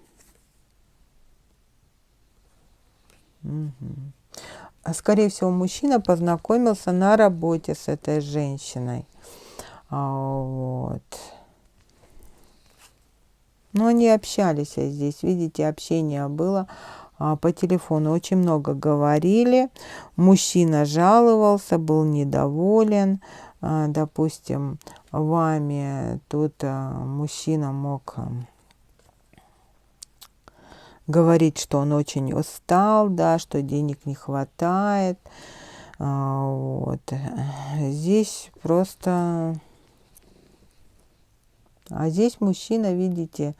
А скорее всего, мужчина познакомился на работе с этой женщиной. Вот. Но они общались здесь, видите, общение было по телефону. Очень много говорили. Мужчина жаловался, был недоволен. Допустим, вами тут мужчина мог говорить, что он очень устал, да, что денег не хватает. Вот. Здесь просто... А здесь мужчина, видите,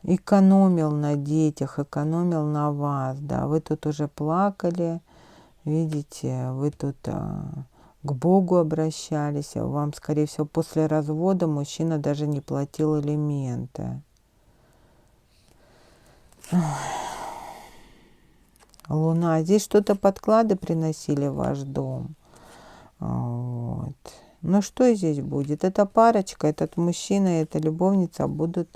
экономил на детях, экономил на вас, да. Вы тут уже плакали, видите, вы тут к Богу обращались. Вам, скорее всего, после развода мужчина даже не платил алименты. Луна. Здесь что-то подклады приносили в ваш дом. Вот. Но что здесь будет? Эта парочка, этот мужчина и эта любовница будут...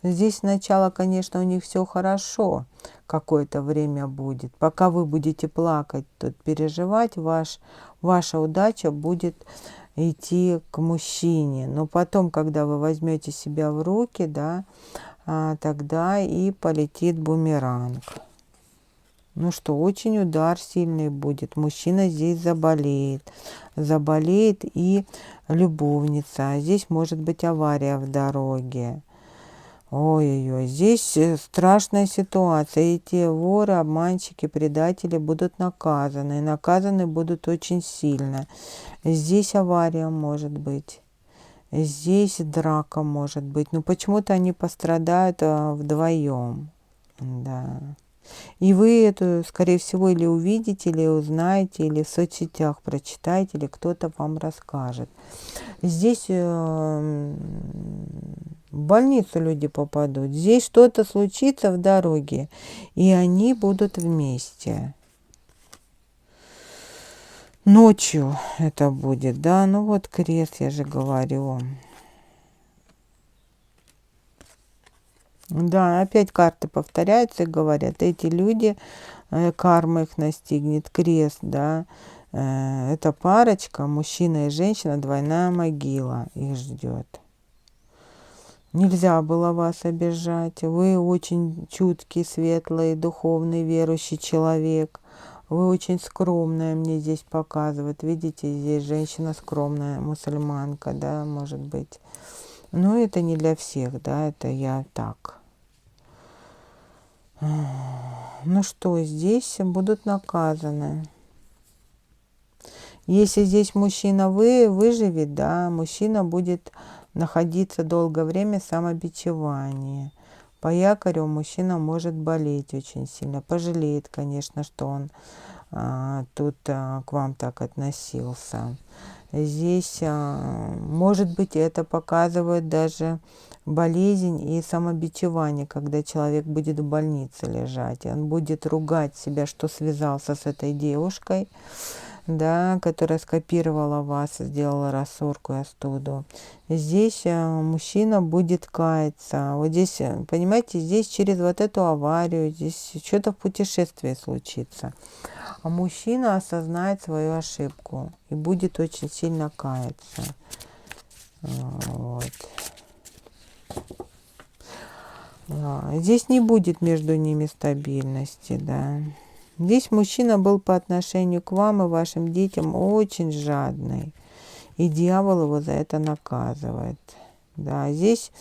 Здесь сначала, конечно, у них все хорошо. Какое-то время будет. Пока вы будете плакать, тут переживать, ваша удача будет идти к мужчине. Но потом, когда вы возьмете себя в руки, да, тогда и полетит бумеранг. Ну что, очень удар сильный будет. Мужчина здесь заболеет. Заболеет и любовница. Здесь может быть авария в дороге. Ой-ой-ой, здесь страшная ситуация. Эти воры, обманщики, предатели будут наказаны. И наказаны будут очень сильно. Здесь авария может быть. Здесь драка может быть. Но почему-то они пострадают вдвоем. Да. И вы эту, скорее всего, или увидите, или узнаете, или в соцсетях прочитаете, или кто-то вам расскажет. Здесь в больницу люди попадут. Здесь что-то случится в дороге, и они будут вместе. Ночью это будет, да? Ну вот крест, я же говорю. Да, опять карты повторяются и говорят, эти люди, карма их настигнет, крест, да, это парочка, мужчина и женщина, двойная могила их ждет. Нельзя было вас обижать, вы очень чуткий, светлый, духовный, верующий человек, вы очень скромная, мне здесь показывают, видите, здесь женщина скромная, мусульманка, да, может быть. Но это не для всех, да, это я так. Ну что, здесь будут наказаны. Если здесь мужчина выживет, да, мужчина будет находиться долгое время в самобичевании. По якорю мужчина может болеть очень сильно. Пожалеет, конечно, что он тут к вам так относился. Здесь, может быть, это показывает даже болезнь и самобичевание, когда человек будет в больнице лежать. Он будет ругать себя, что связался с этой девушкой, да, которая скопировала вас, сделала рассорку и остуду. Здесь мужчина будет каяться. Вот здесь, понимаете, здесь через вот эту аварию, здесь что-то в путешествии случится. А мужчина осознает свою ошибку и будет очень сильно каяться. Вот. Здесь не будет между ними стабильности, да. Здесь мужчина был по отношению к вам и вашим детям очень жадный. И дьявол его за это наказывает. Да, здесь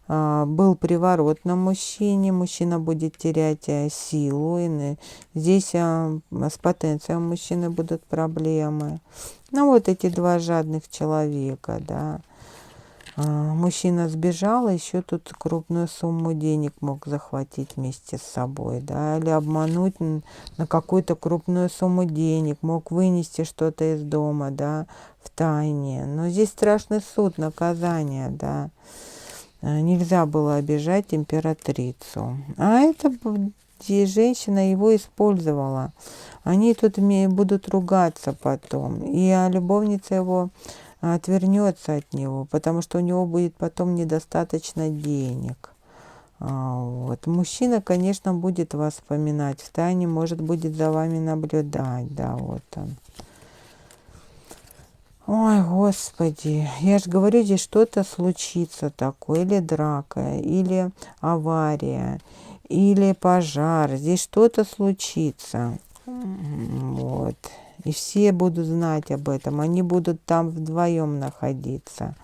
был приворот на мужчине. Мужчина будет терять силу. И здесь с потенцией у мужчины будут проблемы. Ну вот эти два жадных человека, да. Мужчина сбежал, и еще тут крупную сумму денег мог захватить вместе с собой, да, или обмануть на какую-то крупную сумму денег, мог вынести что-то из дома, да, в тайне. Но здесь страшный суд, наказание, да. Нельзя было обижать императрицу. А эта женщина его использовала. Они тут будут ругаться потом. И любовница его отвернется от него, потому что у него будет потом недостаточно денег. Вот. Мужчина, конечно, будет вас вспоминать, втайне, может, будет за вами наблюдать, да, вот он. Ой, Господи, я же говорю, здесь что-то случится такое, или драка, или авария, или пожар, здесь что-то случится. Вот. И все будут знать об этом, они будут там вдвоем находиться,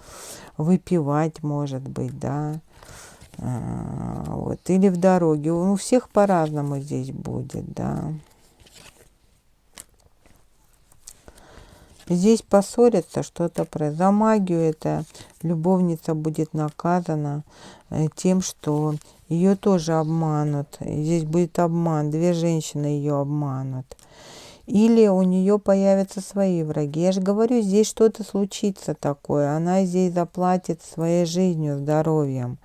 выпивать, может быть, да, вот, или в дороге, у всех по-разному здесь будет, да. Здесь поссорятся, что-то произойдет. За магию эта любовница будет наказана тем, что ее тоже обманут. Здесь будет обман, две женщины ее обманут. Или у нее появятся свои враги. Я же говорю, здесь что-то случится такое. Она здесь заплатит своей жизнью, здоровьем.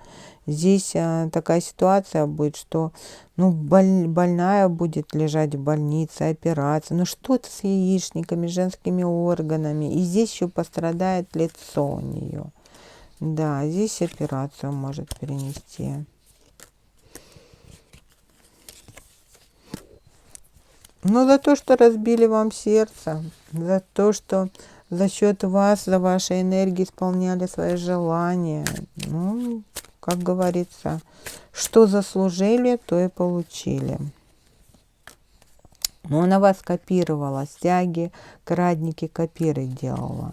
Здесь такая ситуация будет, что больная будет лежать в больнице, операция. Ну что-то с яичниками, женскими органами. И здесь еще пострадает лицо у нее. Да, здесь операцию может перенести. Но за то, что разбили вам сердце, за то, что за счет вас, за вашей энергии исполняли свои желания. Ну, как говорится, что заслужили, то и получили. Но она вас копировала, стяги, крадники, копиры делала.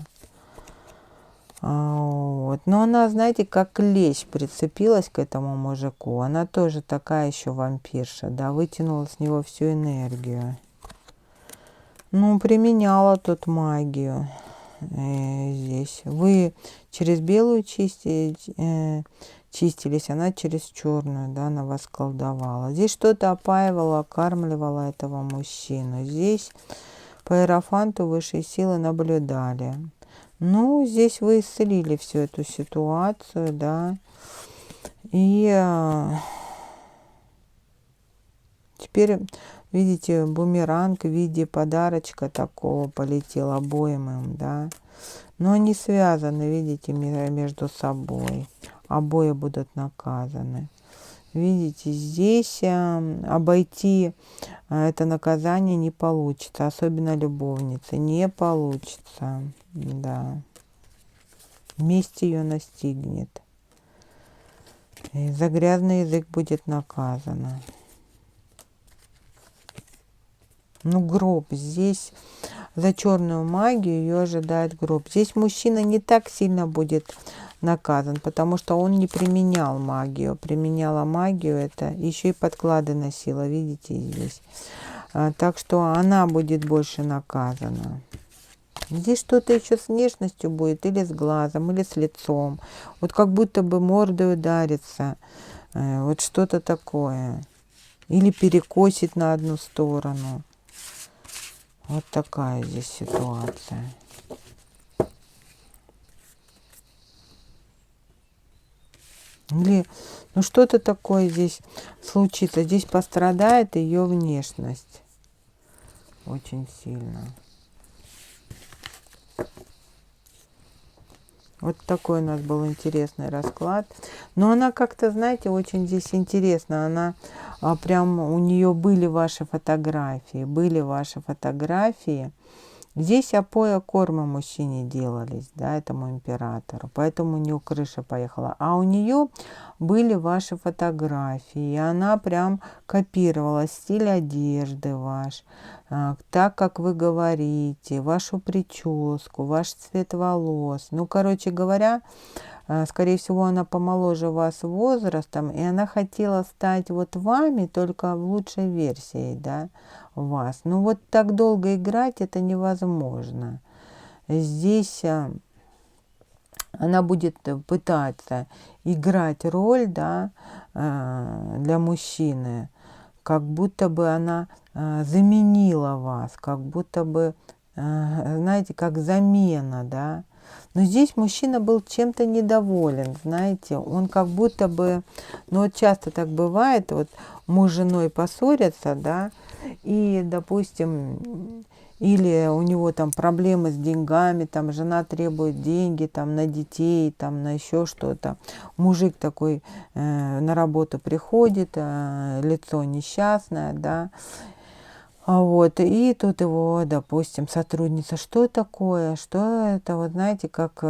Вот. Но она, знаете, как клещ прицепилась к этому мужику. Она тоже такая еще вампирша, да, вытянула с него всю энергию. Ну, применяла тут магию здесь. Вы через белую чистились, она через черную, да, на вас колдовала. Здесь что-то опаивала, окармливала этого мужчину. Здесь по иерофанту высшие силы наблюдали. Ну, здесь вы исцелили всю эту ситуацию, да. И теперь, видите, бумеранг в виде подарочка такого полетел обоим им, да. Но они связаны, видите, между собой. Обои будут наказаны. Видите, здесь обойти это наказание не получится, особенно любовницы, не получится, да. Месть ее настигнет. И за грязный язык будет наказана. Ну, гроб здесь, за черную магию ее ожидает гроб. Здесь мужчина не так сильно будет наказан, потому что он не применял магию. Применяла магию, это еще и подклады носила, видите, здесь. Так что она будет больше наказана. Здесь что-то еще с внешностью будет, или с глазом, или с лицом. Вот как будто бы мордой ударится. Вот что-то такое. Или перекосит на одну сторону. Вот такая здесь ситуация. Или, ну что-то такое здесь случится. Здесь пострадает ее внешность. Очень сильно. Вот такой у нас был интересный расклад. Но она как-то, знаете, очень здесь интересно. Она прям, у нее были ваши фотографии. Здесь опоя корма мужчине делались, да, этому императору. Поэтому у нее крыша поехала. А у нее были ваши фотографии. И она прям копировала стиль одежды ваш, так, как вы говорите, вашу прическу, ваш цвет волос. Ну, короче говоря, скорее всего, она помоложе вас возрастом, и она хотела стать вот вами, только в лучшей версии, да, вас. Ну, вот так долго играть это невозможно. Здесь она будет пытаться играть роль, да, для мужчины, как будто бы она заменила вас, как будто бы, знаете, как замена, да. Но здесь мужчина был чем-то недоволен, знаете, он как будто бы, ну вот часто так бывает, вот муж с женой поссорятся, да, и, допустим, или у него там проблемы с деньгами, там жена требует деньги там на детей, там на еще что-то. Мужик такой на работу приходит, лицо несчастное, да. Вот, и тут его, допустим, сотрудница, что такое, что это, вот знаете, как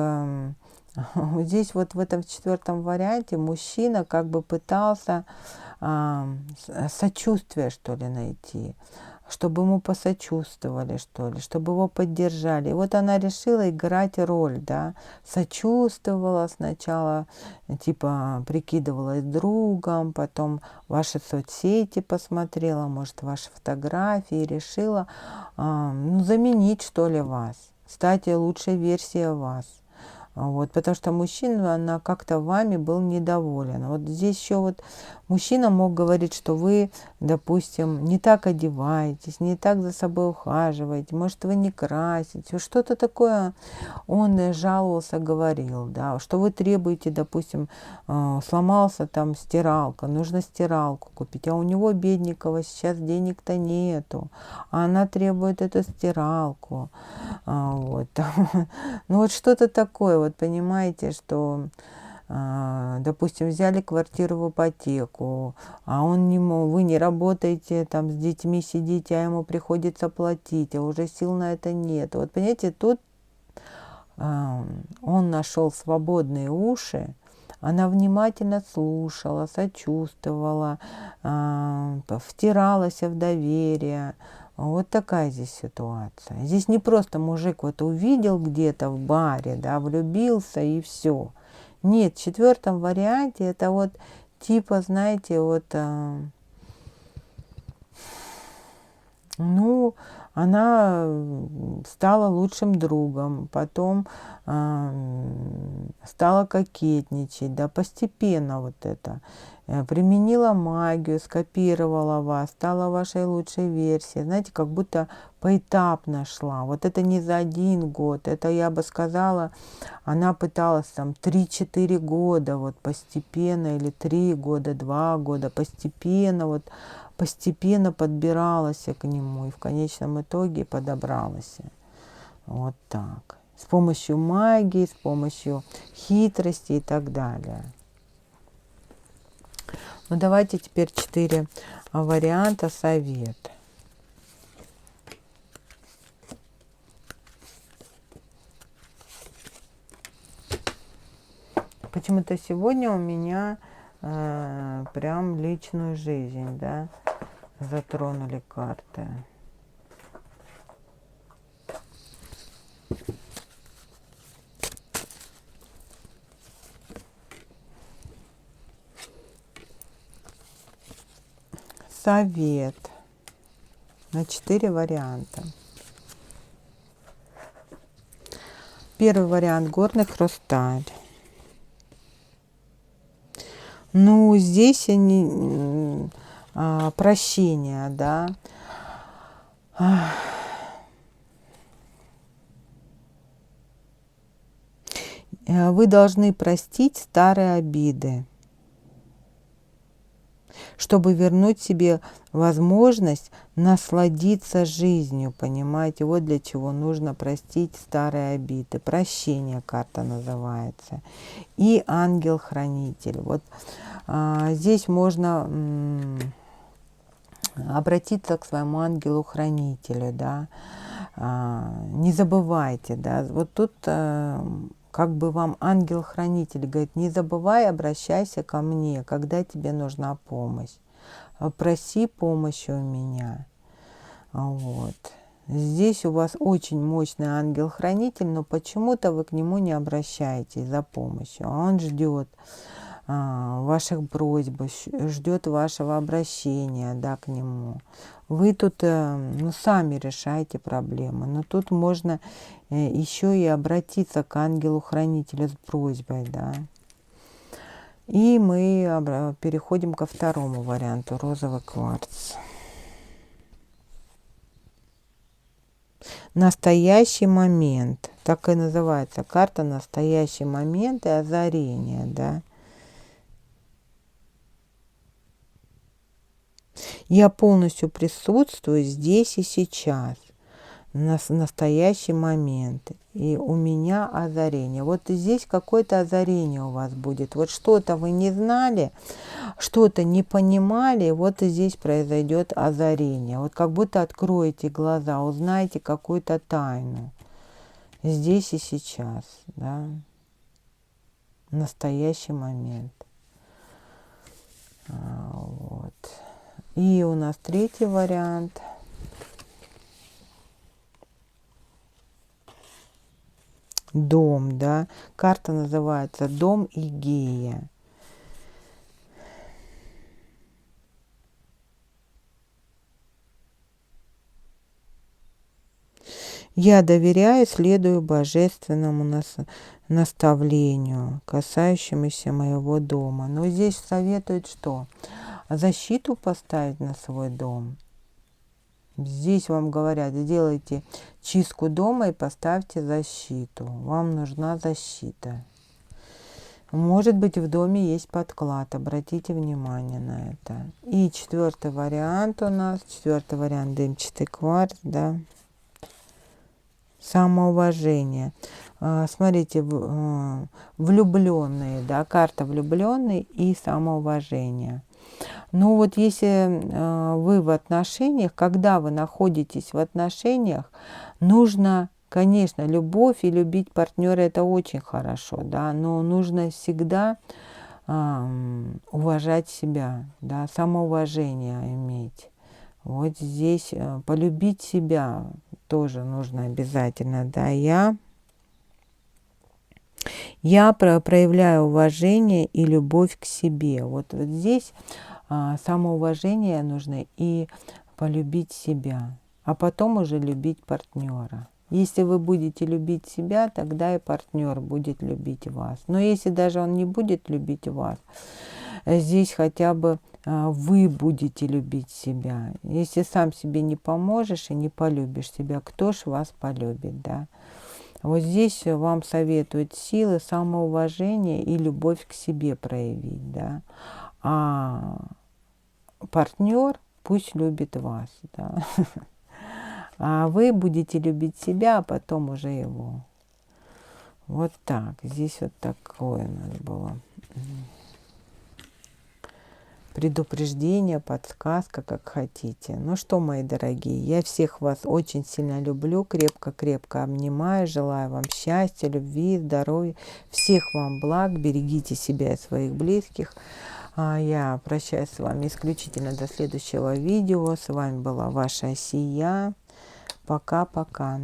здесь вот в этом четвертом варианте мужчина как бы пытался сочувствие, что ли, найти, чтобы ему посочувствовали, что ли, чтобы его поддержали. И вот она решила играть роль, да, сочувствовала сначала, типа прикидывалась другом, потом ваши соцсети посмотрела, может, ваши фотографии, решила, ну, заменить, что ли, вас, стать лучшей версией вас. Вот, потому что мужчина, она как-то вами был недоволен. Вот здесь еще вот мужчина мог говорить, что вы, допустим, не так одеваетесь, не так за собой ухаживаете, может, вы не красите, что-то такое он жаловался, говорил, да, что вы требуете, допустим, сломался там стиралка, нужно стиралку купить, а у него, бедненького, сейчас денег-то нету, а она требует эту стиралку. Вот. Ну вот что-то такое, вот понимаете, что, допустим, взяли квартиру в ипотеку, а он не мог, вы не работаете, там с детьми сидите, а ему приходится платить, а уже сил на это нет. Вот понимаете, тут он нашел свободные уши, она внимательно слушала, сочувствовала, втиралась в доверие. Вот такая здесь ситуация. Здесь не просто мужик вот увидел где-то в баре, да, влюбился и все. Нет, в четвертом варианте это вот типа, знаете, вот, ну, она стала лучшим другом, потом стала кокетничать, да, постепенно вот это. Применила магию, скопировала вас, стала вашей лучшей версией. Знаете, как будто поэтапно шла. Вот это не за 1 год, это, я бы сказала, она пыталась там 3-4 года, вот постепенно, или 3 года, 2 года, постепенно, вот постепенно подбиралась к нему и в конечном итоге подобралась. Вот так. С помощью магии, с помощью хитрости и так далее. Ну, давайте теперь 4 варианта совета. Почему-то сегодня у меня прям личную жизнь, да, затронули карты. Совет на 4 варианта. Первый вариант — горный хрусталь. Ну, здесь они, прощение, да. Вы должны простить старые обиды, чтобы вернуть себе возможность насладиться жизнью, понимаете? Вот для чего нужно простить старые обиды. Прощение карта называется. И ангел-хранитель. Вот здесь можно обратиться к своему ангелу-хранителю, да. Не забывайте, да. Вот тут как бы вам ангел-хранитель говорит: не забывай, обращайся ко мне, когда тебе нужна помощь. Проси помощи у меня. Вот. Здесь у вас очень мощный ангел-хранитель, но почему-то вы к нему не обращаетесь за помощью. Он ждет, ваших просьб, ждет вашего обращения, да, к нему. Вы тут сами решаете проблемы, но тут можно еще и обратиться к ангелу-хранителю с просьбой, да. И мы переходим ко второму варианту, розовый кварц. Настоящий момент, так и называется карта настоящий момент и озарение, да. Я полностью присутствую здесь и сейчас, в настоящий момент. И у меня озарение. Вот здесь какое-то озарение у вас будет. Вот что-то вы не знали, что-то не понимали, вот и здесь произойдет озарение. Вот как будто откроете глаза, узнаете какую-то тайну. Здесь и сейчас, да. Настоящий момент. Вот. И у нас третий вариант. Дом, да. Карта называется «Дом Игея». Я доверяю, следую божественному наставлению, касающемуся моего дома. Но здесь советуют что? Защиту поставить на свой дом. Здесь вам говорят, сделайте чистку дома и поставьте защиту. Вам нужна защита. Может быть, в доме есть подклад. Обратите внимание на это. И четвертый вариант у нас. Четвертый вариант дымчатый кварц, да. Самоуважение. Смотрите, влюбленные, да, карта влюбленный и самоуважение. Ну вот если вы в отношениях, когда вы находитесь в отношениях, нужно, конечно, любовь и любить партнера, это очень хорошо, да, но нужно всегда уважать себя, да, самоуважение иметь. Вот здесь полюбить себя тоже нужно обязательно, да. Я проявляю уважение и любовь к себе. Вот здесь самоуважение нужно и полюбить себя, а потом уже любить партнера. Если вы будете любить себя, тогда и партнер будет любить вас. Но если даже он не будет любить вас, здесь хотя бы вы будете любить себя. Если сам себе не поможешь и не полюбишь себя, кто ж вас полюбит, да? Вот здесь вам советуют силы, самоуважение и любовь к себе проявить, да. А партнер пусть любит вас, да. А вы будете любить себя, а потом уже его. Вот так. Здесь вот такое у нас было. Предупреждение, подсказка, как хотите. Ну что, мои дорогие, я всех вас очень сильно люблю, крепко-крепко обнимаю, желаю вам счастья, любви, здоровья, всех вам благ, берегите себя и своих близких. Я прощаюсь с вами исключительно до следующего видео. С вами была ваша Осия. Пока-пока.